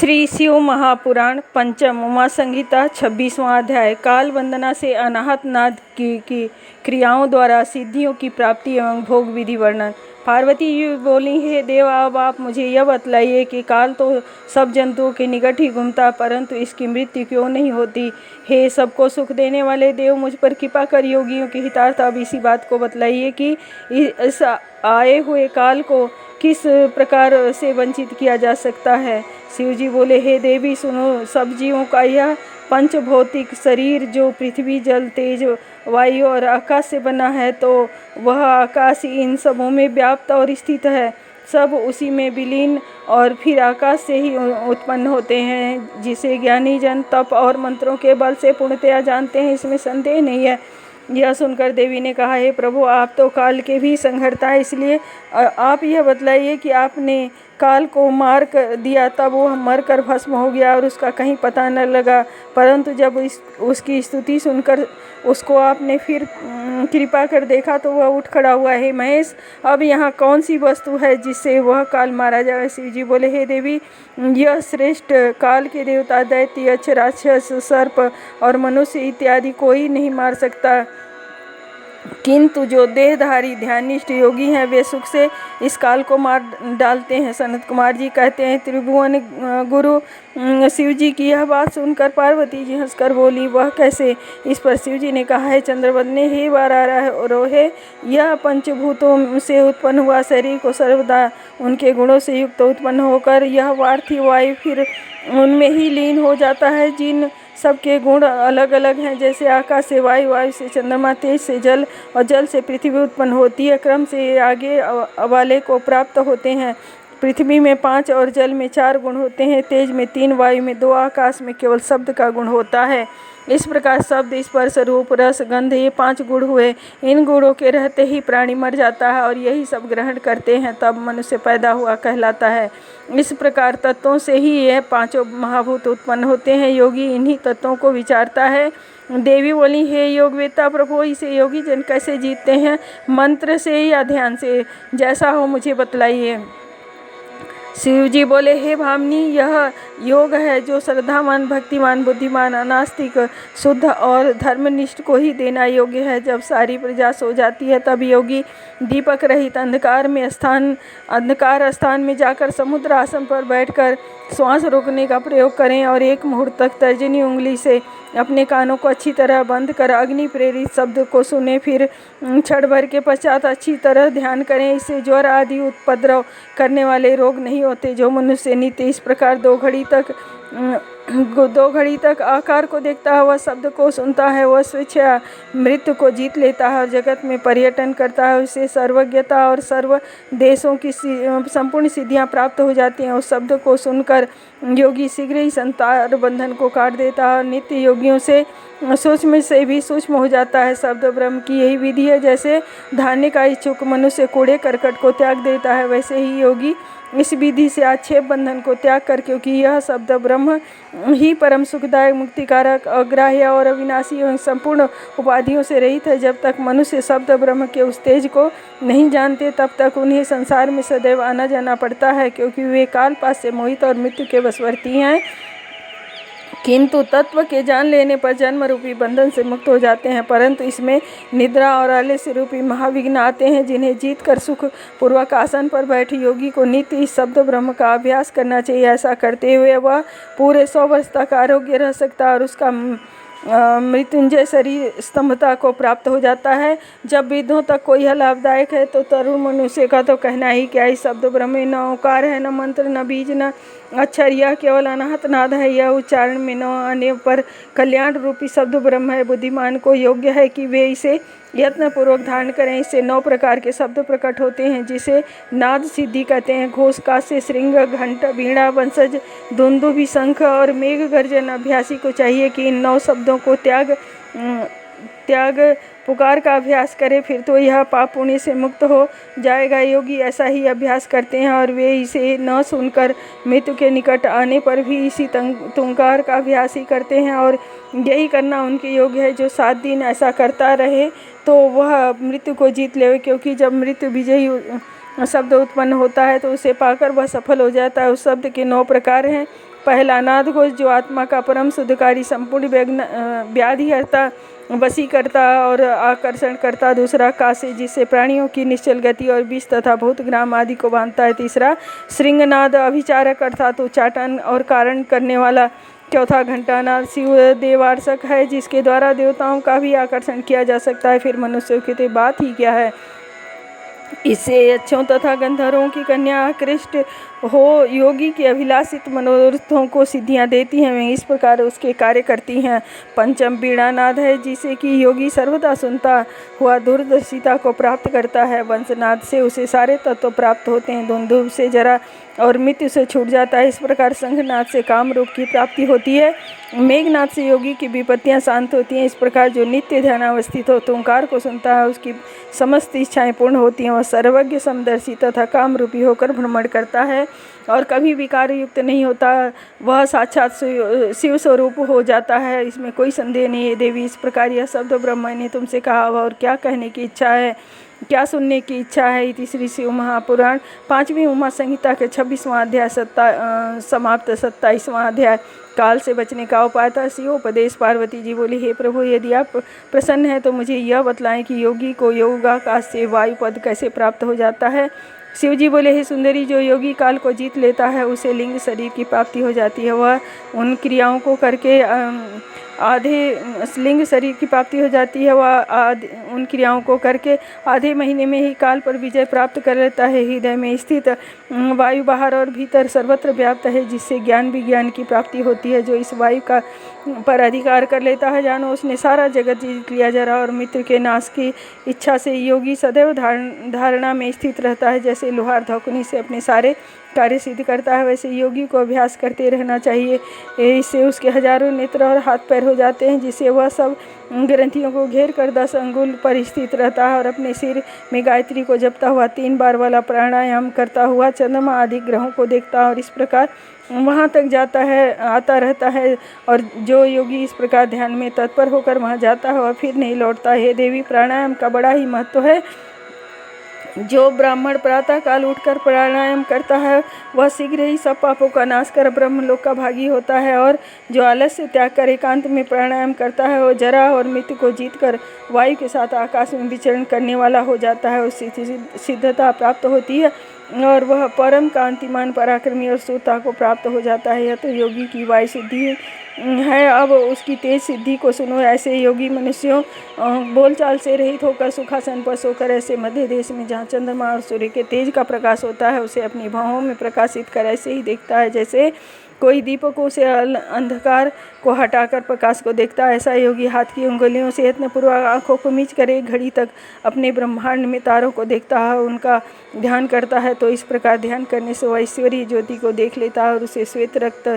श्री शिव महापुराण पंचम उमा संहिता 26वां अध्याय। काल वंदना से अनाहत नाद की क्रियाओं द्वारा सिद्धियों की प्राप्ति एवं भोग विधि वर्णन। पार्वती जी बोली, हे देव, अब आप मुझे यह बतलाइए कि काल तो सब जंतुओं के निकट ही घूमता, परंतु इसकी मृत्यु क्यों नहीं होती। हे सबको सुख देने वाले देव, मुझ पर कृपा कर योगियों के हितार्थ अब इसी बात को बतलाइए कि इस आए हुए काल को किस प्रकार से वंचित किया जा सकता है। शिव जी बोले, हे देवी सुनो, सब जीवों का यह पंचभौतिक शरीर जो पृथ्वी, जल, तेज, वायु और आकाश से बना है, तो वह आकाश इन सबों में व्याप्त और स्थित है। सब उसी में विलीन और फिर आकाश से ही उत्पन्न होते हैं, जिसे ज्ञानी जन तप और मंत्रों के बल से पूर्णतया जानते हैं, इसमें संदेह नहीं है। यह सुनकर देवी ने कहा, हे प्रभु, आप तो काल के भी संहर्ता है, इसलिए आप यह बतलाइए कि आपने काल को मार कर दिया, तब वह मर कर भस्म हो गया और उसका कहीं पता न लगा, परंतु जब उसकी स्तुति सुनकर उसको आपने फिर कृपा कर देखा तो वह उठ खड़ा हुआ है। महेश, अब यहाँ कौन सी वस्तु है जिससे वह काल मारा जाए। शिव जी बोले, हे देवी, यह श्रेष्ठ काल के देवता दैत्य, यक्ष, राक्षस, सर्प और मनुष्य इत्यादि कोई नहीं मार सकता, किंतु जो देहधारी ध्यानिष्ठ योगी हैं वे सुख से इस काल को मार डालते हैं। सनत कुमार जी कहते हैं, त्रिभुवन गुरु शिव जी की यह बात सुनकर पार्वती जी हंसकर बोली, वह कैसे। इस पर शिव जी ने कहा, है चंद्रवदने, हे वारारोहे, यह पंचभूतों से उत्पन्न हुआ शरीर को सर्वदा उनके गुणों से युक्त उत्पन्न होकर यह वार्थी वायु फिर उनमें ही लीन हो जाता है, जिन सबके गुण अलग अलग हैं। जैसे आकाश से वायु, वायु से चंद्रमा, तेज से जल और जल से पृथ्वी उत्पन्न होती है, क्रम से आगे वाले को प्राप्त होते हैं। पृथ्वी में 5 और जल में 4 गुण होते हैं, तेज में 3, वायु में 2, आकाश में केवल शब्द का गुण होता है। इस प्रकार शब्द, स्पर्श, रूप, रस, गंध, ये 5 गुण हुए। इन गुणों के रहते ही प्राणी मर जाता है और यही सब ग्रहण करते हैं, तब मनुष्य पैदा हुआ कहलाता है। इस प्रकार तत्वों से ही यह 5 महाभूत उत्पन्न होते हैं। योगी इन्हीं तत्वों को विचारता है। देवी बोली, हे योगवेता प्रभु, इसे योगी जन कैसे जीतते हैं, मंत्र से या ध्यान से, जैसा हो मुझे बतलाइए। शिव जी बोले, हे भामिनी, यह योग है जो श्रद्धावान, भक्तिमान, बुद्धिमान, अनास्तिक, शुद्ध और धर्मनिष्ठ को ही देना योग्य है। जब सारी प्रजा सो जाती है, तब योगी दीपक रहित अंधकार स्थान में जाकर समुद्र आसन पर बैठकर श्वास रोकने का प्रयोग करें और 1 मुहूर्त तक तर्जनी उंगली से अपने कानों को अच्छी तरह बंद कर अग्नि प्रेरित शब्द को सुने। फिर क्षण भर के पश्चात अच्छी तरह ध्यान करें। इससे ज्वर आदि उपद्रव करने वाले रोग नहीं होते। जो मनुष्य नित्य इस प्रकार 2 घड़ी तक आकार को देखता है, वह शब्द को सुनता है, वह स्वेच्छा मृत्यु को जीत लेता है और जगत में पर्यटन करता है। उसे सर्वज्ञता और सर्व देशों की संपूर्ण सिद्धियां प्राप्त हो जाती हैं। उस शब्द को सुनकर योगी शीघ्र ही संसार बंधन को काट देता है और नित्य योगियों से सूक्ष्म से भी सूक्ष्म हो जाता है। शब्द ब्रह्म की यही विधि है। जैसे धान्य का इच्छुक मनुष्य कूड़े करकट को त्याग देता है, वैसे ही योगी इस विधि से आक्षेप बंधन को त्याग कर, क्योंकि यह शब्द ब्रह्म ही परम सुखदायक, मुक्तिकारक, अग्राह्य और अविनाशी एवं संपूर्ण उपाधियों से रहित है। जब तक मनुष्य शब्द ब्रह्म के उस तेज को नहीं जानते, तब तक उन्हें संसार में सदैव आना जाना पड़ता है, क्योंकि वे कालपाश से मोहित और मृत्यु के वशवर्ती हैं। किंतु तत्व के जान लेने पर जन्म रूपी बंधन से मुक्त हो जाते हैं। परंतु इसमें निद्रा और आलस्य रूपी महाविघ्न आते हैं, जिन्हें जीत कर सुख पूर्वक आसन पर बैठे योगी को नित्य इस शब्द ब्रह्म का अभ्यास करना चाहिए। ऐसा करते हुए वह पूरे 100 वर्ष तक आरोग्य रह सकता है और उसका मृत्युंजय शरीर स्तंभता को प्राप्त हो जाता है। जब वृद्धों तक कोई यह लाभदायक है, तो तरुण मनुष्य का तो कहना ही क्या। इस शब्द ब्रह्म में न ओकार है, न मंत्र, न बीज, न अक्षर, यह केवल अनाहत नाद है। यह उच्चारण में न आने पर कल्याण रूपी शब्द ब्रह्म है। बुद्धिमान को योग्य है कि वे इसे यत्न पूर्वक धारण करें। इससे 9 प्रकार के शब्द प्रकट होते हैं, जिसे नाद सिद्धि कहते हैं। घोष, कास्य, श्रृंग, घंट, वीणा, वंशज, दुंदुभि, शंख और मेघ गर्जन। अभ्यासी को चाहिए कि इन 9 शब्दों को त्याग पुकार का अभ्यास करे, फिर तो यह पाप पुण्य से मुक्त हो जाएगा। योगी ऐसा ही अभ्यास करते हैं और वे इसे न सुनकर मृत्यु के निकट आने पर भी इसी तुंकार का अभ्यास ही करते हैं और यही करना उनके योग्य है। जो 7 दिन ऐसा करता रहे तो वह मृत्यु को जीत ले, क्योंकि जब मृत्यु विजयी शब्द उत्पन्न होता है तो उसे पाकर वह सफल हो जाता है। उस शब्द के 9 प्रकार हैं। पहला नाद घोष जो आत्मा का परम शुद्धकारी संपूर्ण व्याधि हरता, वशीकर्ता और आकर्षण करता। दूसरा कासे जिससे प्राणियों की निश्चल गति और विष तथा भूत ग्राम आदि को बांधता है। तीसरा श्रृंगनाद अभिचारक अर्थात उच्चाटन और कारण करने वाला। चौथा घंटानाद शिव देवार्षक है जिसके द्वारा देवताओं का भी आकर्षण किया जा सकता है। फिर मनुष्यों की तो बात ही क्या है, इससे अच्छों तथा गंधर्वों की कन्या आकृष्ट हो योगी की अभिलाषित मनोरथों को सिद्धियां देती हैं, वे इस प्रकार उसके कार्य करती हैं। पंचम वीणानाद है जिसे कि योगी सर्वदा सुनता हुआ दूरदर्शिता को प्राप्त करता है। वंशनाद से उसे सारे तत्व प्राप्त होते हैं। धुंधुभ से जरा और मृत्यु से छूट जाता है। इस प्रकार संघनाद से काम रूप की प्राप्ति होती है। मेघनाद से योगी की विपत्तियां शांत होती हैं। इस प्रकार जो नित्य ध्यानावस्थित हो तुंकार को सुनता है उसकी समस्त इच्छाएं पूर्ण होती हैं। वह सर्वज्ञ समदर्शी तथा काम रूपी होकर भ्रमण करता है और कभी विकार युक्त नहीं होता। वह साक्षात शिव स्वरूप हो जाता है, इसमें कोई संदेह नहीं है। देवी इस प्रकार यह शब्द ब्रह्मा ने तुमसे कहा और क्या कहने की इच्छा है, क्या सुनने की इच्छा है। इति श्री शिव महापुराण 5वीं उमा संहिता के 26वां अध्याय समाप्त। 27वां अध्याय काल से बचने का उपाय था। शिवोपदेश। पार्वती जी बोली, हे प्रभु यदि आप प्रसन्न हैं तो मुझे यह बतलाएं कि योगी को योगाकाश से वायु पद कैसे प्राप्त हो जाता है। शिव जी बोले, हे सुंदरी, जो योगी काल को जीत लेता है उसे लिंग शरीर की प्राप्ति हो जाती है। वह उन क्रियाओं को करके लिंग शरीर की प्राप्ति हो जाती है। वह उन क्रियाओं को करके आधे महीने में ही काल पर विजय प्राप्त कर लेता है। हृदय में स्थित वायु बाहर और भीतर सर्वत्र व्याप्त है जिससे ज्ञान विज्ञान की प्राप्ति होती है। जो इस वायु का पर अधिकार कर लेता है जानो उसने सारा जगत जीत लिया। जरा और मित्र के नाश की इच्छा से योगी सदैव धारणा में स्थित रहता है। जैसे लोहार धौकनी से अपने सारे कार्य सिद्ध करता है वैसे योगी को अभ्यास करते रहना चाहिए। इससे उसके हजारों नेत्र और हाथ पैर हो जाते हैं जिससे वह सब ग्रंथियों को घेर कर 10 अंगुल पर स्थित रहता है और अपने सिर में गायत्री को जपता हुआ 3 बार वाला प्राणायाम करता हुआ चंद्रमा आदि ग्रहों को देखता है और इस प्रकार वहाँ तक जाता है आता रहता है। और जो योगी इस प्रकार ध्यान में तत्पर होकर वहाँ जाता है वह फिर नहीं लौटता है। देवी, प्राणायाम का बड़ा ही महत्व है। जो ब्राह्मण प्रातः काल उठकर प्राणायाम करता है वह शीघ्र ही सब पापों का नाश कर ब्रह्मलोक का भागी होता है। और जो आलस्य त्याग कर एकांत में प्राणायाम करता है वह जरा और मृत्यु को जीतकर वायु के साथ आकाश में विचरण करने वाला हो जाता है। उससे सिद्धता प्राप्त होती है और वह परम कांतिमान पराक्रमी और सूरता को प्राप्त हो जाता है। यह तो योगी की वायु सिद्धि है। अब उसकी तेज सिद्धि को सुनो। ऐसे योगी मनुष्यों बोलचाल से रहित होकर सुखासन पर सोकर ऐसे मध्य देश में जहाँ चंद्रमा और सूर्य के तेज का प्रकाश होता है उसे अपनी भौहों में प्रकाशित कर ऐसे ही देखता है जैसे कोई दीपकों से अंधकार को हटाकर प्रकाश को देखता है। ऐसा योगी हाथ की उंगलियों से यत्नपूर्वक आँखों को मीच कर 1 घड़ी तक अपने ब्रह्मांड में तारों को देखता है, उनका ध्यान करता है। तो इस प्रकार ध्यान करने से वह ईश्वरीय ज्योति को देख लेता है और उसे श्वेत रक्त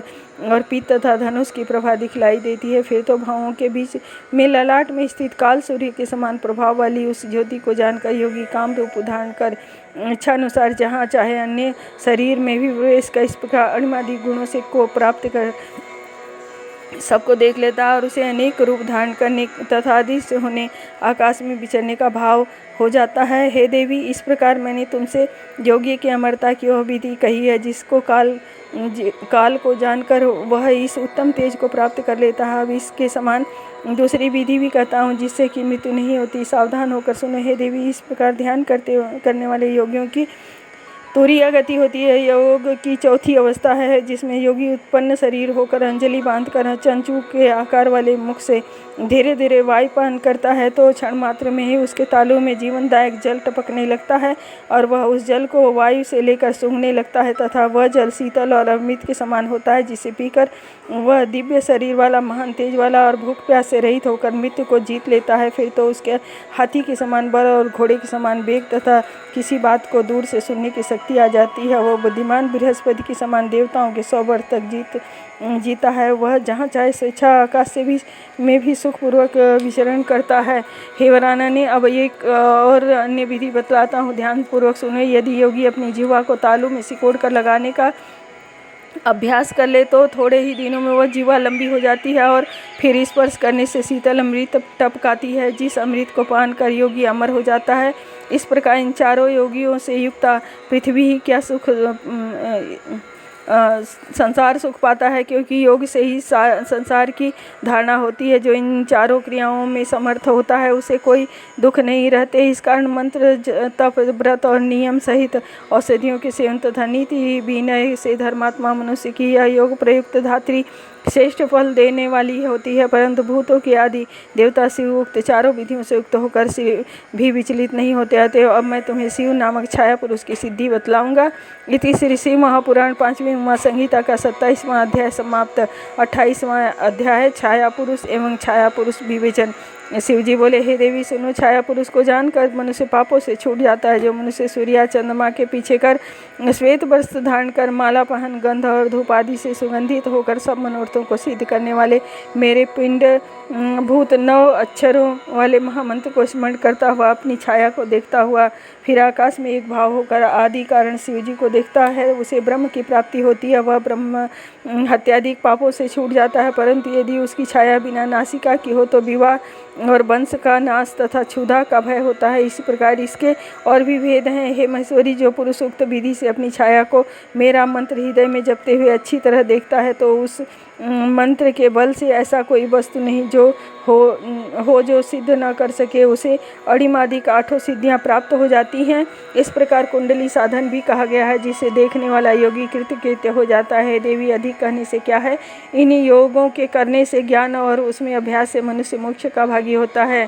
और पीत तथा धनुष की प्रभा दिखलाई देती है। फिर तो भावों के बीच में ललाट में स्थित काल सूर्य के समान प्रभाव वाली उस ज्योति को जानकर योगी काम रूप धारण कर इच्छानुसार जहाँ चाहे अन्य शरीर में भी प्रवेश कर इस प्रकार अणिमादि गुणों से को प्राप्त कर सबको देख लेता है और उसे अनेक रूप धारण करने तथा अदृश्य होने आकाश में विचरने का भाव हो जाता है। हे देवी, इस प्रकार मैंने तुमसे योगी की अमरता की वह विधि कही है जिसको काल को जानकर वह इस उत्तम तेज को प्राप्त कर लेता है। अब इसके समान दूसरी विधि भी कहता हूँ जिससे कि मृत्यु नहीं होती। सावधान होकर सुनो। हे देवी, इस प्रकार ध्यान करने वाले योगियों की तुरीय गति होती है। योग की चौथी अवस्था है जिसमें योगी उत्पन्न शरीर होकर अंजलि बांधकर चंचू के आकार वाले मुख से धीरे धीरे वायुपान करता है तो क्षण मात्र में ही उसके तालू में जीवनदायक जल टपकने लगता है और वह उस जल को वायु से लेकर सूंघने लगता है तथा वह जल शीतल और अमृत के समान होता है जिसे पीकर वह दिव्य शरीर वाला महान तेज वाला और भूख प्यास से रहित होकर मृत्यु को जीत लेता है। फिर तो उसके हाथी के समान बल और घोड़े के समान वेग तथा किसी बात को दूर से सुनने की शक्ति आ जाती है। वह बुद्धिमान बृहस्पति के समान देवताओं के 100 वर्ष तक जीता है। वह जहाँ चाहे स्वेच्छा आकाश से भी सुखपूर्वक विचरण करता है। हे वरानने, अब एक और अन्य विधि बतलाता हूँ, ध्यानपूर्वक सुनो। यदि योगी अपनी जिह्वा को तालू में सिकोड़ कर लगाने का अभ्यास कर ले तो थोड़े ही दिनों में वह जिह्वा लंबी हो जाती है और फिर स्पर्श करने से शीतल अमृत टपकाती है जिस अमृत को पान कर योगी अमर हो जाता है। इस प्रकार इन चारों योगियों से युक्त पृथ्वी ही क्या सुख संसार सुख पाता है, क्योंकि योग से ही संसार की धारणा होती है। जो इन चारों क्रियाओं में समर्थ होता है उसे कोई दुख नहीं रहते। इस कारण मंत्र, तप, व्रत और नियम सहित औषधियों के सेवन तथा नीति विनय से धर्मात्मा मनुष्य की यह योग प्रयुक्त धात्री श्रेष्ठ फल देने वाली होती है। परंतु भूतों के आदि देवता शिव उक्त चारों विधियों से युक्त होकर भी विचलित नहीं होते। अतएव अब मैं तुम्हें शिव नामक छाया पुरुष की सिद्धि बतलाऊंगा। इति श्री शिव महापुराण 5वीं उमा संहिता का 27वां अध्याय समाप्त। 28वां अध्याय छाया पुरुष एवं छाया पुरुष विवेचन। शिव जी बोले, हे देवी सुनो, छाया पुरुष को जानकर मनुष्य पापों से छूट जाता है। जो मनुष्य सूर्य चंद्रमा के पीछे कर श्वेत वस्त्र धारण कर माला पहन गंध और धूप आदि से सुगंधित होकर सब मनोरथों को सिद्ध करने वाले मेरे पिंड भूत 9 अक्षरों वाले महामंत्र को स्मरण करता हुआ अपनी छाया को देखता हुआ फिर आकाश में एक भाव होकर आदि कारण शिव जी को देखता है, उसे ब्रह्म की प्राप्ति होती है। वह ब्रह्म हत्याधिक पापों से छूट जाता है। परंतु यदि उसकी छाया बिना नासिका की हो तो विवाह और वंश का नाश तथा क्षुधा का भय होता है। इसी प्रकार इसके और भी भेद हैं। हे महेश्वरी, जो पुरुष उक्त विधि से अपनी छाया को मेरा मंत्र हृदय में जपते हुए अच्छी तरह देखता है, तो उस मंत्र के बल से ऐसा कोई वस्तु नहीं जो जो सिद्ध न कर सके। उसे अणिमादिक 8 सिद्धियां प्राप्त हो जाती हैं। इस प्रकार कुंडली साधन भी कहा गया है, जिसे देखने वाला योगी कृतकृत्य हो जाता है। देवी, अधिक कहने से क्या है, इन योगों के करने से ज्ञान और उसमें अभ्यास से मनुष्य मोक्ष का भागी होता है।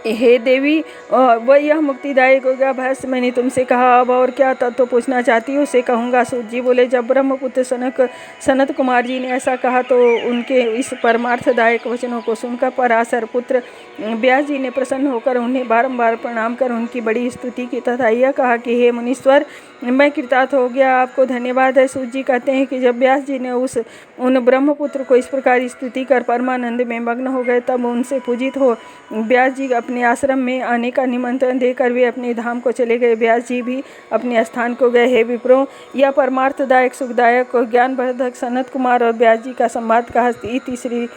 हे देवी, वह यह मुक्तिदायक हो गया भैंस मैंने तुमसे कहा। अब और क्या तत्व पूछना चाहती हूँ उसे कहूँगा। सूत जी बोले, जब ब्रह्मपुत्र सनत कुमार जी ने ऐसा कहा तो उनके इस परमार्थदायक वचनों को सुनकर पराशर पुत्र व्यास जी ने प्रसन्न होकर उन्हें बारंबार प्रणाम कर उनकी बड़ी स्तुति की तथा यह कहा कि हे मुनीश्वर, मैं कृतार्थ हो गया, आपको धन्यवाद है। सूत जी कहते हैं कि जब व्यास जी ने उन ब्रह्मपुत्र को इस प्रकार स्तुति कर परमानंद में मग्न हो गए, तब उनसे पूजित हो व्यास जी अपने आश्रम में आने का निमंत्रण देकर वे अपने धाम को चले गए। व्यास जी भी अपने स्थान को गए। हे विप्रो, यह परमार्थदायक सुखदायक और ज्ञानवर्धक सनत कुमार और व्यास जी का संवाद कहा। इति श्री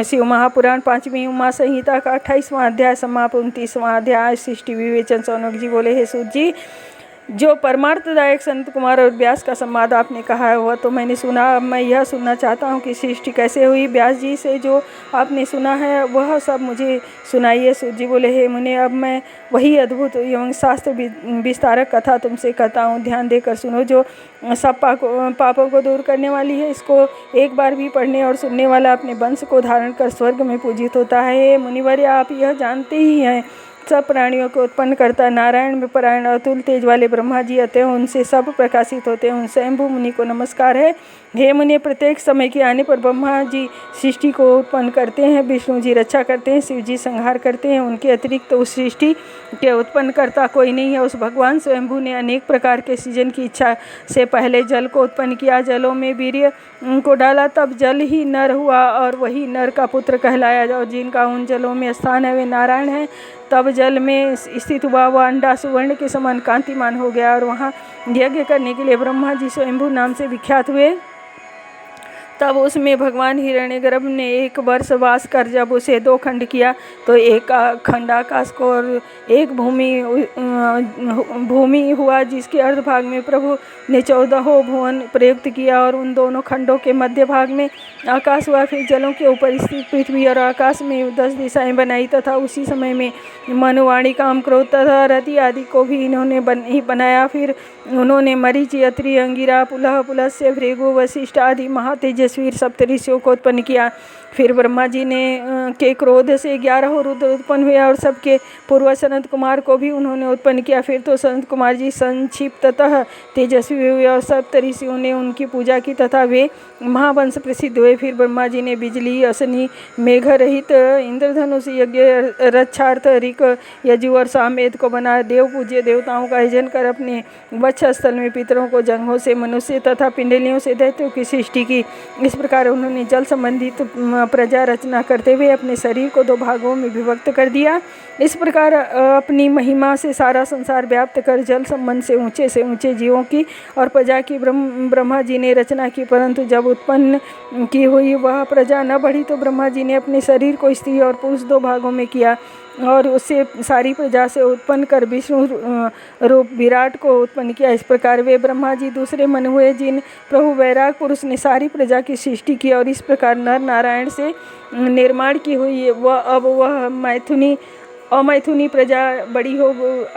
शिव महापुराण 5वीं उमा संहिता का 28वां अध्याय समाप्त। 29वां अध्याय सृष्टि विवेचन। सौनक जी बोले, हे सूत जी, जो परमार्थदायक संत कुमार और व्यास का संवाद आपने कहा है वह तो मैंने सुना। अब मैं यह सुनना चाहता हूँ कि सृष्टि कैसे हुई। व्यास जी से जो आपने सुना है वह सब मुझे सुनाइए। सूत जी बोले, हे मुने, अब मैं वही अद्भुत एवं शास्त्र विस्तारक कथा तुमसे कहता हूँ, ध्यान देकर सुनो, जो सब पापों को दूर करने वाली है। इसको एक बार भी पढ़ने और सुनने वाला अपने वंश को धारण कर स्वर्ग में पूजित होता है। हे मुनिवर्य, आप यह जानते ही हैं, सब प्राणियों को उत्पन्न करता नारायण में परायण अतुल तेज वाले ब्रह्मा जी अतः उनसे सब प्रकाशित होते हैं। उन स्वयंभू मुनि को नमस्कार है। हे मुनि, प्रत्येक समय के आने पर ब्रह्मा जी सृष्टि को उत्पन्न करते हैं, विष्णु जी रक्षा करते हैं, शिव जी संहार करते हैं। उनके अतिरिक्त तो उस सृष्टि के उत्पन्न करता कोई नहीं है। उस भगवान स्वयंभू ने अनेक प्रकार के सृजन की इच्छा से पहले जल को उत्पन्न किया, जलों में वीर्य को डाला, तब जल ही नर हुआ और वही नर का पुत्र कहलाया। और जिनका उन जलों में स्थान है वे नारायण हैं। तब जल में स्थित हुआ वह अंडा सुवर्ण के समान कांतिमान हो गया और वहाँ यज्ञ करने के लिए ब्रह्मा जी स्वयंभू नाम से विख्यात हुए। तब उसमें भगवान हिरण्यगर्भ ने 1 वर्ष वास कर जब उसे 2 खंड किया, तो एक खंड आकाश को और एक भूमि हुआ, जिसके अर्धभाग में प्रभु ने 14 भुवन प्रयुक्त किया और उन दोनों खंडों के मध्य भाग में आकाश हुआ। फिर जलों के ऊपर स्थित पृथ्वी और आकाश में 10 दिशाएं बनाई तथा उसी समय में मनुवाणी, काम, क्रोध तथा रति आदि को भी इन्होंने बनाया। फिर उन्होंने मरीचि, अत्रि, अंगिरा, पुलह, पुलस्त्य, भृगु, वशिष्ठ आदि महातेजस्वी सप्तऋषियों को उत्पन्न किया। फिर ब्रह्मा जी ने के क्रोध से 11 रुद्र उत्पन्न हुए और सबके पूर्व सनत कुमार को भी उन्होंने उत्पन्न किया। फिर तो सनत कुमार जी संक्षिप्ततः तेजस्वी हुए और सप्तऋषियों ने उनकी पूजा की तथा वे महावंश प्रसिद्ध हुए। फिर ब्रह्मा जी ने बिजली, अश्नि, मेघ रहित इंद्रधनुष, यज्ञ, रक्षार्थ, ऋक, यजु और सामवेद को बनाया। देव पूज्य देवताओं का यजन कर अपने वक्षस्थल में पितरों को जंघों से, मनुष्य तथा पिंडलियों से दैत्यों की सृष्टि की। इस प्रकार उन्होंने जल संबंधित प्रजा रचना करते हुए अपने शरीर को 2 भागों में विभक्त कर दिया। इस प्रकार अपनी महिमा से सारा संसार व्याप्त कर जल संबंध से ऊंचे जीवों की और प्रजा की ब्रह्मा जी ने रचना की। परंतु जब उत्पन्न की हुई वह प्रजा न बढ़ी तो ब्रह्मा जी ने अपने शरीर को स्त्री और पुरुष 2 भागों में किया। और उससे सारी प्रजा से उत्पन्न कर विष्णु रूप विराट को उत्पन्न किया। इस प्रकार वे ब्रह्मा जी दूसरे मन हुए जिन प्रभु वैराग पुरुष ने सारी प्रजा की सृष्टि की और इस प्रकार नर नारायण से निर्माण की हुई। वह अमैथुनी प्रजा बड़ी हो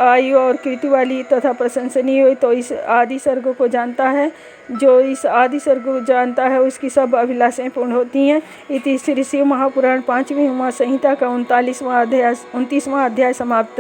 आई और कीर्ति वाली तथा प्रशंसनीय हुई, तो इस आदि सर्ग को जानता है। जो इस आदि सर्ग को जानता है उसकी सब अभिलाषाएं पूर्ण होती हैं। इति श्री शिव महापुराण 5वीं उमा संहिता का 29वां अध्याय समाप्त।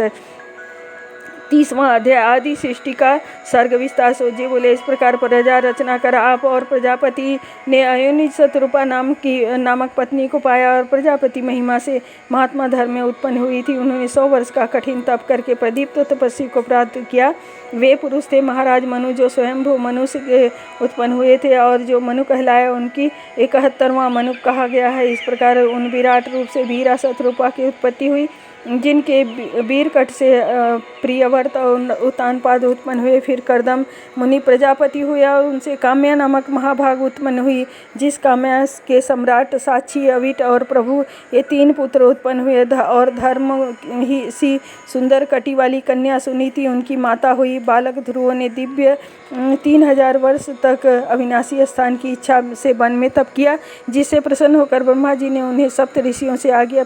30वां अध्याय आदि सृष्टि का सर्ग विस्तार। सो जी बोले, इस प्रकार प्रजा रचना कर आप और प्रजापति ने अयोनि शतरूपा नामक पत्नी को पाया और प्रजापति महिमा से महात्मा धर्म में उत्पन्न हुई थी। उन्होंने 100 वर्ष का कठिन तप करके प्रदीप्त तपस्वी को प्राप्त किया। वे पुरुष थे महाराज मनु, जो स्वयंभू मनु से उत्पन्न हुए थे और जो मनु कहलाए उनकी 71वां मनु कहा गया है। इस प्रकार उन विराट रूप से वीरा शतरूपा की उत्पत्ति हुई, जिनके वीरकट से प्रियव्रत और उत्तानपाद उत्पन्न हुए। फिर कर्दम मुनि प्रजापति हुए और उनसे काम्या नामक महाभाग उत्पन्न हुई, जिस काम्या के सम्राट साक्षी, अविट और प्रभु ये 3 पुत्र उत्पन्न हुए। और धर्म ही सी सुंदर कटी वाली कन्या सुनीति उनकी माता हुई। बालक ध्रुव ने दिव्य 3000 वर्ष तक अविनाशी स्थान की इच्छा से वन में तप किया, जिससे प्रसन्न होकर ब्रह्मा जी ने उन्हें सप्त ऋषियों से आगे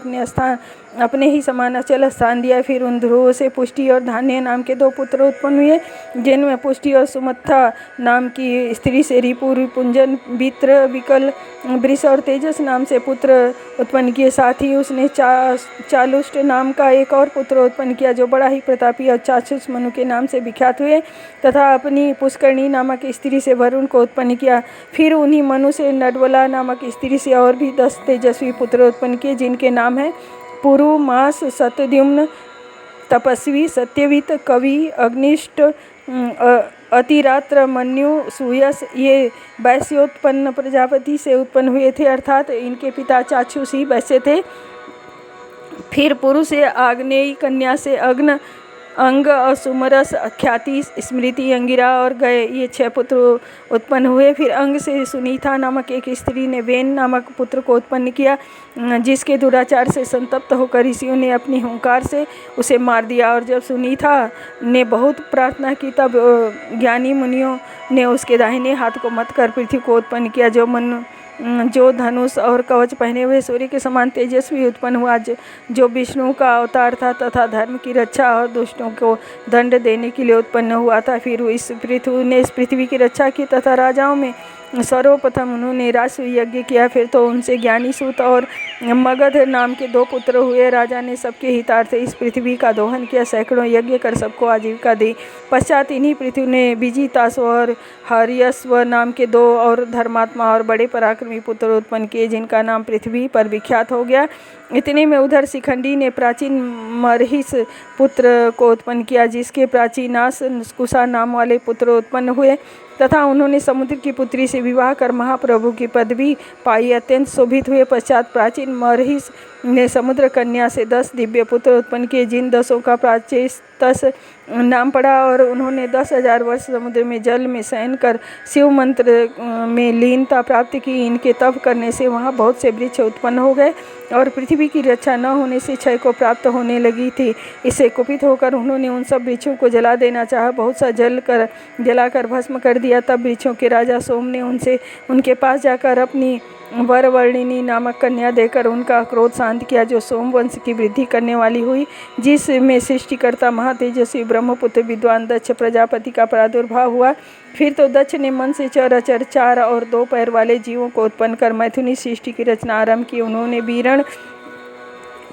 अपने ही समान अचल स्थान दिया। फिर उन ध्रुव से पुष्टि और धान्य नाम के 2 पुत्र उत्पन्न हुए, जिनमें पुष्टि और सुमत्था नाम की स्त्री से रिपु, रिपुंजन, वित्र, विकल, वृष और तेजस नाम से पुत्र उत्पन्न किए। साथ ही उसने चालुष्ट नाम का एक और पुत्र उत्पन्न किया, जो बड़ा ही प्रतापी और चाक्षुष मनु के नाम से विख्यात हुए, तथा अपनी पुष्करणी नामक स्त्री से वरुण को उत्पन्न किया। फिर उन्हीं मनु से नडवला नामक स्त्री से और भी 10 तेजस्वी पुत्र उत्पन्न किए, जिनके नाम है पुरु, मास, सत्यद्युम्न, तपस्वी, सत्यवित, कवि, अग्निष्ठ, अतिरात्र, मन्यु, सुयस। ये वैश्योत्पन्न प्रजापति से उत्पन्न हुए थे, अर्थात इनके पिता चाक्षुष ही वैश्य थे। फिर पुरुष से आग्नेयी कन्या से अग्न, अंग, सुमरस, ख्याति, स्मृति, अंगिरा और गए, ये 6 पुत्र उत्पन्न हुए। फिर अंग से सुनीता नामक एक स्त्री ने वेन नामक पुत्र को उत्पन्न किया, जिसके दुराचार से संतप्त होकर ऋषियों ने अपनी हुंकार से उसे मार दिया। और जब सुनीता ने बहुत प्रार्थना की, तब ज्ञानी मुनियों ने उसके दाहिने हाथ को मत कर पृथ्वी को उत्पन्न किया, जो धनुष और कवच पहने हुए सूर्य के समान तेजस्वी उत्पन्न हुआ, जो विष्णु का अवतार था तथा धर्म की रक्षा और दुष्टों को दंड देने के लिए उत्पन्न हुआ था। फिर इस पृथ्वी की रक्षा की तथा राजाओं में सर्वप्रथम उन्होंने राष्ट्र यज्ञ किया। फिर तो उनसे ज्ञानी सूत और मगध नाम के 2 पुत्र हुए। राजा ने सबके हितार्थ इस पृथ्वी का दोहन किया, सैकड़ों यज्ञ कर सबको आजीविका दी। पश्चात इन्हीं पृथ्वी ने विजितास्व और हरियस्व नाम के 2 और धर्मात्मा और बड़े पराक्रमी पुत्र उत्पन्न किए, जिनका नाम पृथ्वी पर विख्यात हो गया। इतने में उधर शिखंडी ने प्राचीन मरहिस पुत्र को उत्पन्न किया, जिसके प्राचीनास कुशा नाम वाले पुत्र उत्पन्न हुए, तथा उन्होंने समुद्र की पुत्री से विवाह कर महाप्रभु की पदवी पाई, अत्यंत शोभित हुए। पश्चात प्राचीन मरहिस ने समुद्र कन्या से 10 दिव्य पुत्र उत्पन्न किए, जिन 10 का प्राचेस्तस नाम पड़ा, और उन्होंने 10,000 वर्ष समुद्र में जल में शयन कर शिव मंत्र में लीनता प्राप्त की। इनके तप करने से वहाँ बहुत से वृक्ष उत्पन्न हो गए और पृथ्वी की रक्षा न होने से क्षय को प्राप्त होने लगी थी। इससे कुपित होकर उन्होंने उन सब वृक्षों को जला देना चाहा, बहुत सा जलाकर भस्म कर दिया। तब वृक्षों के राजा सोम ने उनके पास जाकर अपनी वरवर्णिनी नामक कन्या देकर उनका क्रोध शांत किया, जो सोम वंश की वृद्धि करने वाली हुई, जिसमें सृष्टिकर्ता महातेजस्वी ब्रह्मपुत्र विद्वान दक्ष प्रजापति का प्रादुर्भाव हुआ। फिर तो दक्ष ने मन से चराचर 4 और 2 पैर वाले जीवों को उत्पन्न कर मैथुनी सृष्टि की रचना आरंभ की। उन्होंने वीरण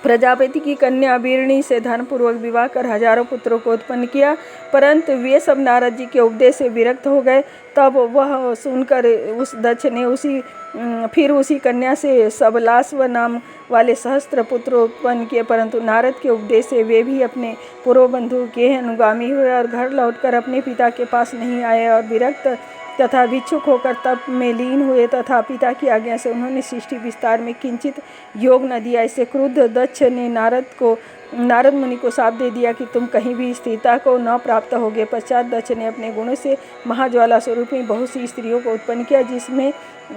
प्रजापति की कन्या वीरणी से धर्मपूर्वक विवाह कर हजारों पुत्रों को उत्पन्न किया, परंतु वे सब नारद जी के उपदेश से विरक्त हो गए। तब वह सुनकर उस दक्ष ने उसी कन्या से सबलास्व नाम वाले सहस्त्र पुत्र उत्पन्न किए, परंतु नारद के उपदेश से वे भी अपने पूर्व बंधु के अनुगामी हुए और घर लौटकर अपने पिता के पास नहीं आए और विरक्त तथा विक्षुक होकर तप में लीन हुए, तथा पिता की आज्ञा से उन्होंने सृष्टि विस्तार में किंचित योग न दिया। इससे क्रुद्ध दक्ष ने नारद मुनि को शाप दे दिया कि तुम कहीं भी स्थिरता को न प्राप्त होगे। पश्चात दक्ष ने अपने गुणों से महाज्वाला स्वरूपी बहुत सी स्त्रियों को उत्पन्न किया, जिसमें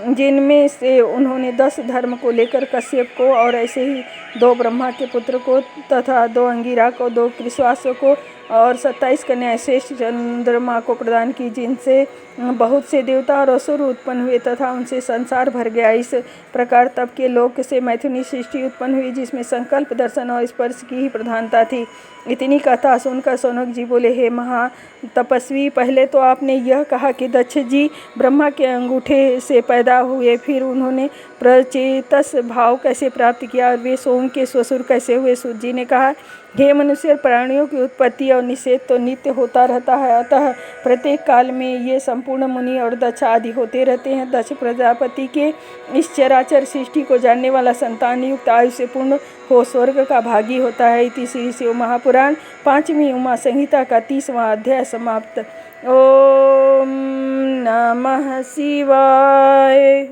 जिनमें से उन्होंने 10 धर्म को लेकर कश्यप को और ऐसे ही 2 ब्रह्मा के पुत्र को तथा 2 अंगिरा को, 2 कृश्वासों को और 27 कन्याएं श्रेष्ठ चंद्रमा को प्रदान की, जिनसे बहुत से देवता और असुर उत्पन्न हुए तथा उनसे संसार भर गया। इस प्रकार तब के लोक से मैथुनी सृष्टि उत्पन्न हुई, जिसमें संकल्प, दर्शन और स्पर्श की ही प्रधानता थी। इतनी कथा सुनकर शौनक जी बोले, हे महातपस्वी, पहले तो आपने यह कहा कि दक्ष जी ब्रह्मा के अंगूठे से पैदा हुए, फिर उन्होंने प्रचेतस भाव कैसे प्राप्त किया और वे सोम के ससुर कैसे हुए। सूत जी ने कहा, हे मनुष्य, प्राणियों की उत्पत्ति और निषेध तो नित्य होता रहता है, अतः प्रत्येक काल में ये संपूर्ण मुनि और दक्ष आदि होते रहते हैं। दक्ष प्रजापति के इस चराचर सृष्टि को जानने वाला संतान युक्त आयु से पूर्ण हो स्वर्ग का भागी होता है। इति श्री शिव महापुराण 5वीं उमा संहिता का 30वां अध्याय समाप्त। ओम नमः शिवाय।